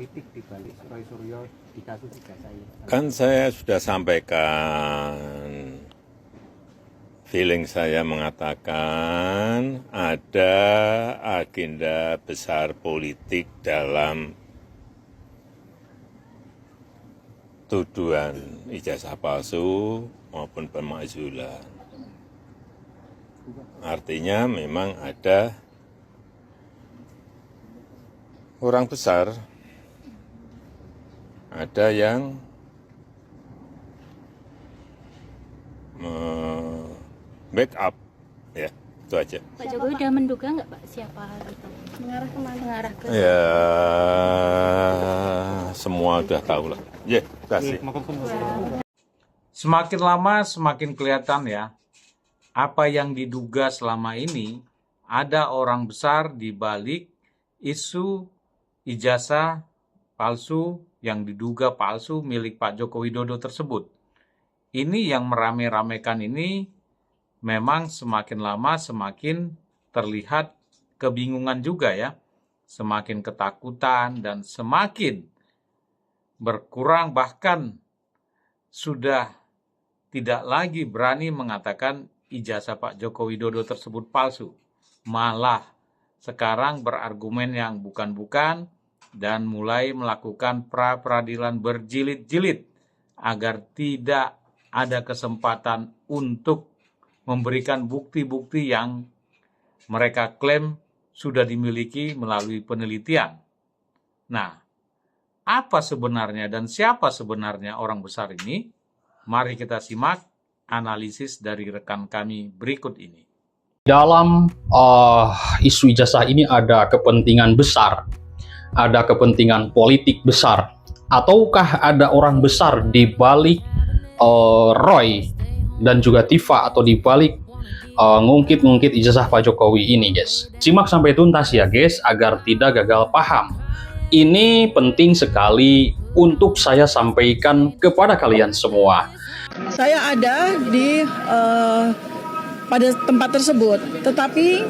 politik di balik Roy Suryo di kasus ijazah ini? Kan saya sudah sampaikan, feeling saya mengatakan ada agenda besar politik dalam tuduhan ijazah palsu maupun pemakzulan. Artinya memang ada orang besar, ada yang backup, ya itu aja. Pak Jokowi udah menduga nggak Pak siapa itu? Mengarah kemana? Mengarah ke Ya semua udah tahu lah. Ya, kasih. Semakin lama semakin kelihatan ya, apa yang diduga selama ini ada orang besar di balik isu ijazah palsu yang diduga palsu milik Pak Joko Widodo tersebut. Ini yang merame-ramekan ini memang semakin lama semakin terlihat kebingungan juga ya, semakin ketakutan dan semakin berkurang, bahkan sudah tidak lagi berani mengatakan ijazah Pak Joko Widodo tersebut palsu. Malah sekarang berargumen yang bukan-bukan dan mulai melakukan pra-peradilan berjilid-jilid agar tidak ada kesempatan untuk memberikan bukti-bukti yang mereka klaim sudah dimiliki melalui penelitian. Nah, apa sebenarnya dan siapa sebenarnya orang besar ini? Mari kita simak analisis dari rekan kami berikut ini. Dalam isu ijazah ini ada kepentingan besar, ada kepentingan politik besar, ataukah ada orang besar di balik Roy dan juga Tifa atau di balik ngungkit-ngungkit ijazah Pak Jokowi ini, guys? Simak sampai tuntas ya, guys, agar tidak gagal paham. Ini penting sekali untuk saya sampaikan kepada kalian semua. Saya ada di pada tempat tersebut, tetapi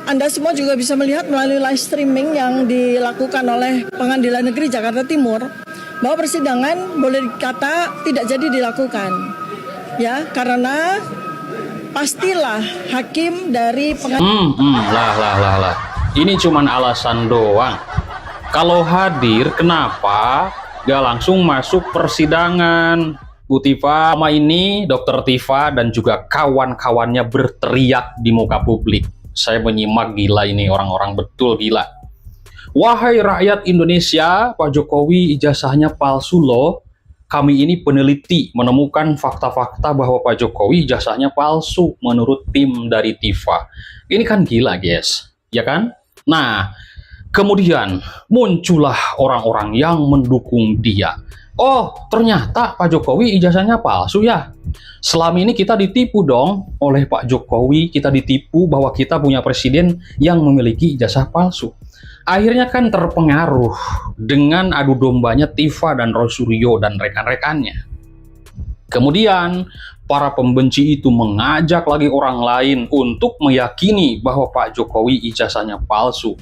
Anda semua juga bisa melihat melalui live streaming yang dilakukan oleh Pengadilan Negeri Jakarta Timur bahwa persidangan boleh dikata tidak jadi dilakukan, ya, karena pastilah hakim dari Lah. Ini cuman alasan doang. Kalau hadir, kenapa gak langsung masuk persidangan? Bu Tifa, sama ini Dokter Tifa dan juga kawan-kawannya berteriak di muka publik. Saya menyimak, gila ini orang-orang, betul gila. Wahai rakyat Indonesia, Pak Jokowi ijazahnya palsu loh. Kami ini peneliti menemukan fakta-fakta bahwa Pak Jokowi ijazahnya palsu menurut tim dari Tifa. Ini kan gila, guys, ya kan? Nah, kemudian muncullah orang-orang yang mendukung dia. Oh, ternyata Pak Jokowi ijazahnya palsu ya. Selama ini kita ditipu dong oleh Pak Jokowi, kita ditipu bahwa kita punya presiden yang memiliki ijazah palsu. Akhirnya kan terpengaruh dengan adu dombanya Tifa dan Roy Suryo dan rekan-rekannya. Kemudian para pembenci itu mengajak lagi orang lain untuk meyakini bahwa Pak Jokowi ijazahnya palsu.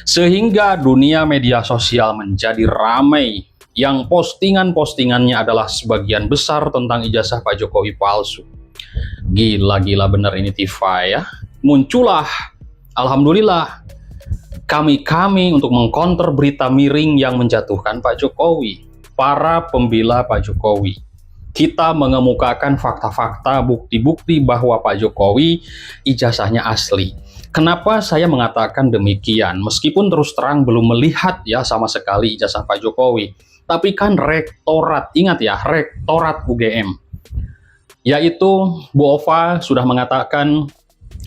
Sehingga dunia media sosial menjadi ramai, yang postingan-postingannya adalah sebagian besar tentang ijazah Pak Jokowi palsu. Gila-gila bener ini Tifa ya. Muncullah, alhamdulillah, kami untuk mengkonter berita miring yang menjatuhkan Pak Jokowi. Para pembela Pak Jokowi, kita mengemukakan fakta-fakta, bukti-bukti bahwa Pak Jokowi ijazahnya asli. Kenapa saya mengatakan demikian? Meskipun terus terang belum melihat ya sama sekali ijazah Pak Jokowi. Tapi kan rektorat, ingat ya, rektorat UGM, yaitu Bu Ova sudah mengatakan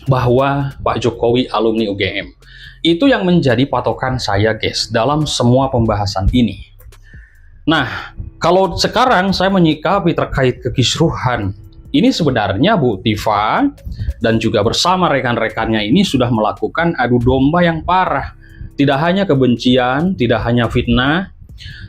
bahwa Pak Jokowi alumni UGM. Itu yang menjadi patokan saya, guys, dalam semua pembahasan ini. Nah, kalau sekarang saya menyikapi terkait kekisruhan, ini sebenarnya Bu Tifa dan juga bersama rekan-rekannya ini sudah melakukan adu domba yang parah. Tidak hanya kebencian, tidak hanya fitnah,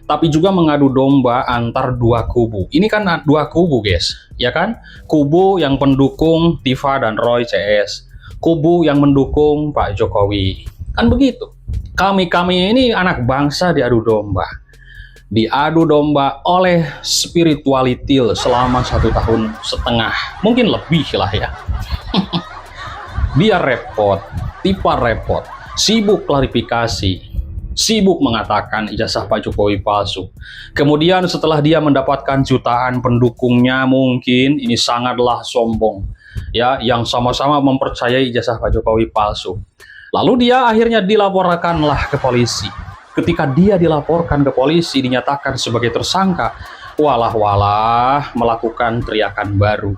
tapi juga mengadu domba antar dua kubu. Ini kan dua kubu, guys, ya kan? Kubu yang pendukung Tifa dan Roy CS, kubu yang mendukung Pak Jokowi. Kan begitu. Kami ini anak bangsa diadu domba. diadu domba oleh spiritualitil selama 1,5 tahun, mungkin lebih lah ya. Dia repot, Tifa repot, sibuk klarifikasi, sibuk mengatakan ijazah Pak Jokowi palsu. Kemudian setelah dia mendapatkan jutaan pendukungnya, mungkin ini sangatlah sombong ya, yang sama-sama mempercayai ijazah Pak Jokowi palsu. Lalu dia akhirnya dilaporkanlah ke polisi. Ketika dia dilaporkan ke polisi, dinyatakan sebagai tersangka, walah melakukan teriakan baru.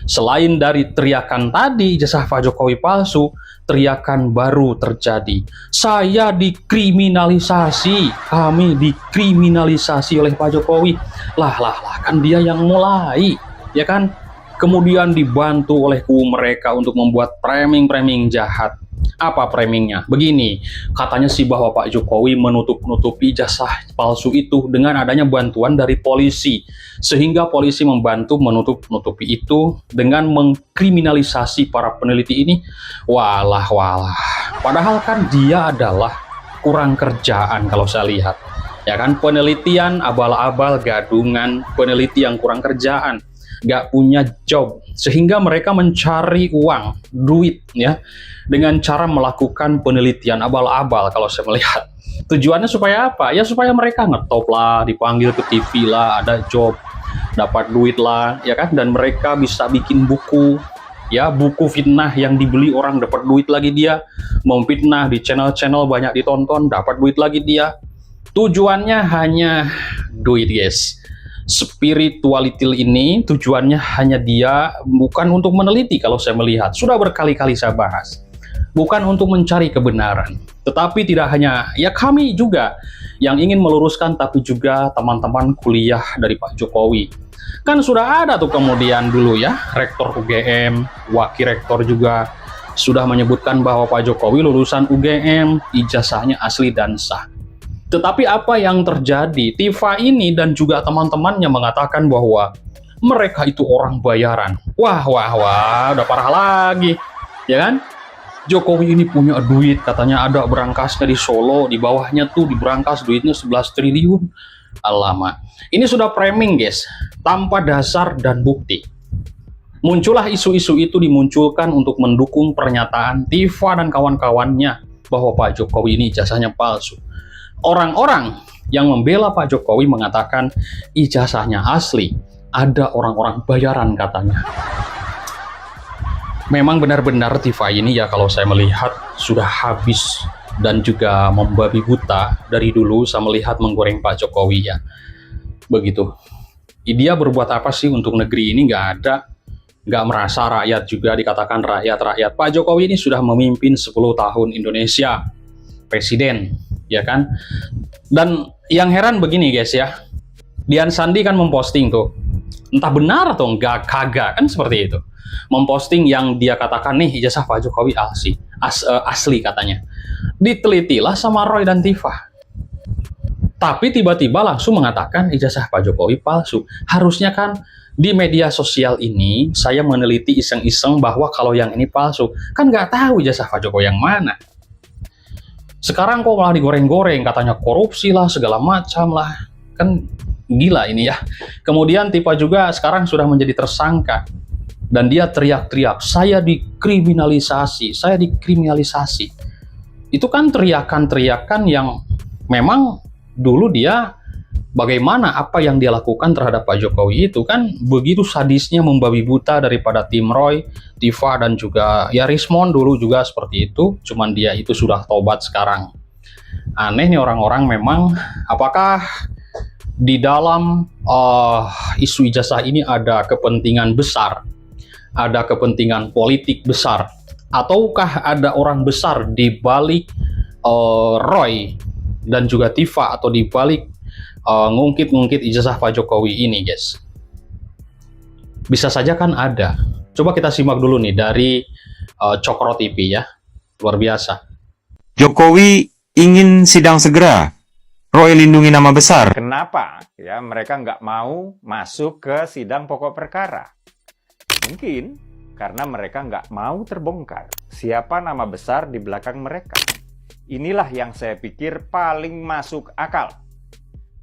Selain dari teriakan tadi, ijazah Pak Jokowi palsu, teriakan baru terjadi. Saya dikriminalisasi, kami dikriminalisasi oleh Pak Jokowi. Lah, kan dia yang mulai, ya kan? Kemudian dibantu oleh kubu mereka untuk membuat framing jahat. Apa framingnya? Begini, katanya sih bahwa Pak Jokowi menutup-nutupi ijazah palsu itu dengan adanya bantuan dari polisi, sehingga polisi membantu menutup-nutupi itu dengan mengkriminalisasi para peneliti ini. Walah. Padahal kan dia adalah kurang kerjaan kalau saya lihat. Ya kan, penelitian abal-abal gadungan, peneliti yang kurang kerjaan, nggak punya job, sehingga mereka mencari uang, duit ya, dengan cara melakukan penelitian abal-abal kalau saya melihat. Tujuannya supaya apa? Ya supaya mereka ngetop lah, dipanggil ke TV lah, ada job, dapat duit lah, ya kan? Dan mereka bisa bikin buku, ya, buku fitnah yang dibeli orang, dapat duit lagi dia. Memfitnah di channel-channel banyak ditonton, dapat duit lagi dia. Tujuannya hanya duit, guys. Spiritualitil ini tujuannya hanya dia, bukan untuk meneliti kalau saya melihat. Sudah berkali-kali saya bahas. Bukan untuk mencari kebenaran. Tetapi tidak hanya ya kami juga yang ingin meluruskan, tapi juga teman-teman kuliah dari Pak Jokowi. Kan sudah ada tuh kemudian dulu ya, Rektor UGM, Wakil Rektor juga sudah menyebutkan bahwa Pak Jokowi lulusan UGM, ijazahnya asli dan sah. Tetapi apa yang terjadi? Tifa ini dan juga teman-temannya mengatakan bahwa mereka itu orang bayaran. Wah, udah parah lagi, ya kan? Jokowi ini punya duit, katanya ada berangkasnya di Solo, di bawahnya tuh di berangkas duitnya 11 triliun. Alamak, ini sudah framing, guys, tanpa dasar dan bukti. Muncullah isu-isu itu dimunculkan untuk mendukung pernyataan Tifa dan kawan-kawannya bahwa Pak Jokowi ini ijazahnya palsu. Orang-orang yang membela Pak Jokowi mengatakan ijazahnya asli, ada orang-orang bayaran katanya. Memang benar-benar Tifa ini ya kalau saya melihat sudah habis dan juga membabi buta dari dulu saya melihat menggoreng Pak Jokowi ya. Begitu. Dia berbuat apa sih untuk negeri ini? Nggak ada. Nggak merasa rakyat juga dikatakan rakyat. Pak Jokowi ini sudah memimpin 10 tahun Indonesia. Presiden, ya kan? Dan yang heran begini guys ya. Dian Sandi kan memposting tuh. Entah benar atau enggak, kagak kan seperti itu. Memposting yang dia katakan nih ijazah Pak Jokowi asli katanya. Ditelitilah sama Roy dan Tifa. Tapi tiba-tiba langsung mengatakan ijazah Pak Jokowi palsu. Harusnya kan di media sosial ini saya meneliti iseng-iseng bahwa kalau yang ini palsu. Kan nggak tahu ijazah Pak Jokowi yang mana. Sekarang kok malah digoreng-goreng, katanya korupsi lah, segala macam lah. Kan gila ini ya. Kemudian Tifa juga sekarang sudah menjadi tersangka. Dan dia teriak-teriak, saya dikriminalisasi. Itu kan teriakan-teriakan yang memang dulu dia bagaimana apa yang dia lakukan terhadap Pak Jokowi itu kan begitu sadisnya membabi buta daripada tim Roy, Tifa dan juga ya Rismon dulu juga seperti itu. Cuman dia itu sudah tobat sekarang. Aneh nih orang-orang memang, apakah di dalam isu ijazah ini ada kepentingan besar? Ada kepentingan politik besar, ataukah ada orang besar di balik Roy dan juga Tifa atau di balik ngungkit-ngungkit ijazah Pak Jokowi ini, guys? Bisa saja kan ada. Coba kita simak dulu nih dari Cokro TV ya, luar biasa. Jokowi ingin sidang segera. Roy lindungi nama besar. Kenapa ya mereka nggak mau masuk ke sidang pokok perkara? Mungkin karena mereka nggak mau terbongkar siapa nama besar di belakang mereka. Inilah yang saya pikir paling masuk akal.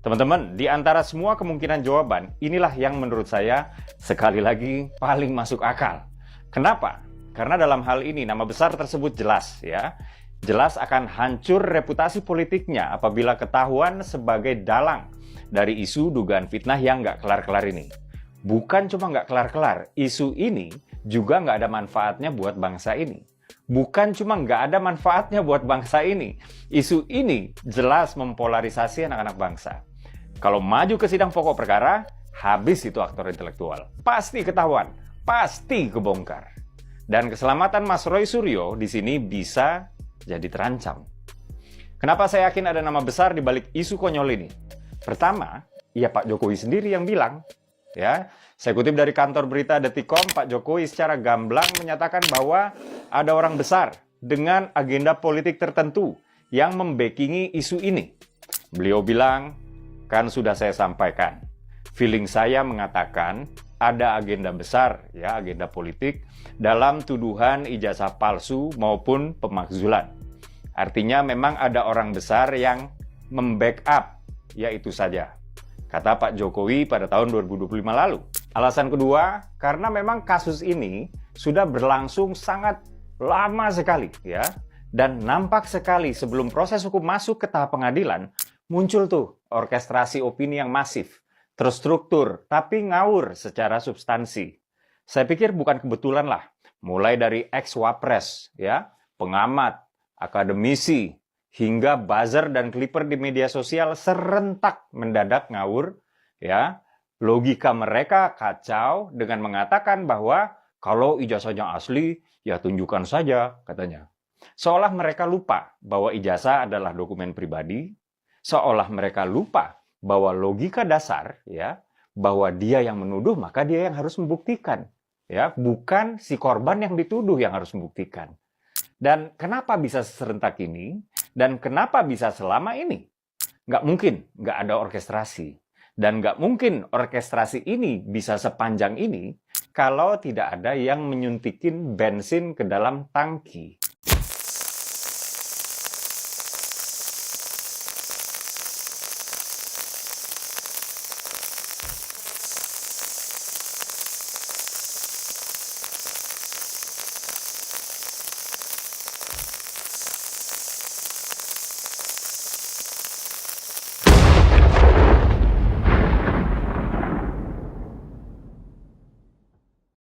Teman-teman, di antara semua kemungkinan jawaban, inilah yang menurut saya sekali lagi paling masuk akal. Kenapa? Karena dalam hal ini nama besar tersebut jelas ya. Jelas akan hancur reputasi politiknya apabila ketahuan sebagai dalang dari isu dugaan fitnah yang nggak kelar-kelar ini. Bukan cuma nggak kelar-kelar, isu ini juga nggak ada manfaatnya buat bangsa ini. Bukan cuma nggak ada manfaatnya buat bangsa ini, isu ini jelas mempolarisasi anak-anak bangsa. Kalau maju ke sidang pokok perkara, habis itu aktor intelektual. Pasti ketahuan, pasti kebongkar. Dan keselamatan Mas Roy Suryo di sini bisa jadi terancam. Kenapa saya yakin ada nama besar di balik isu konyol ini? Pertama, ya Pak Jokowi sendiri yang bilang. Ya, saya kutip dari kantor berita Detikcom, Pak Jokowi secara gamblang menyatakan bahwa ada orang besar dengan agenda politik tertentu yang membackingi isu ini. Beliau bilang, kan sudah saya sampaikan, feeling saya mengatakan ada agenda besar, ya agenda politik dalam tuduhan ijazah palsu maupun pemakzulan. Artinya memang ada orang besar yang membackup, ya itu saja. Kata Pak Jokowi pada tahun 2025 lalu. Alasan kedua, karena memang kasus ini sudah berlangsung sangat lama sekali ya. Dan nampak sekali sebelum proses hukum masuk ke tahap pengadilan, muncul tuh orkestrasi opini yang masif, terstruktur, tapi ngawur secara substansi. Saya pikir bukan kebetulan lah, mulai dari ex-wapres, ya, pengamat, akademisi, hingga buzzer dan clipper di media sosial serentak mendadak ngawur, ya. Logika mereka kacau dengan mengatakan bahwa kalau ijazahnya asli, ya tunjukkan saja, katanya. Seolah mereka lupa bahwa ijazah adalah dokumen pribadi, seolah mereka lupa bahwa logika dasar, ya, bahwa dia yang menuduh, maka dia yang harus membuktikan, ya, bukan si korban yang dituduh yang harus membuktikan. Dan kenapa bisa serentak ini? Dan kenapa bisa selama ini? Nggak mungkin nggak ada orkestrasi. Dan nggak mungkin orkestrasi ini bisa sepanjang ini kalau tidak ada yang menyuntikin bensin ke dalam tangki.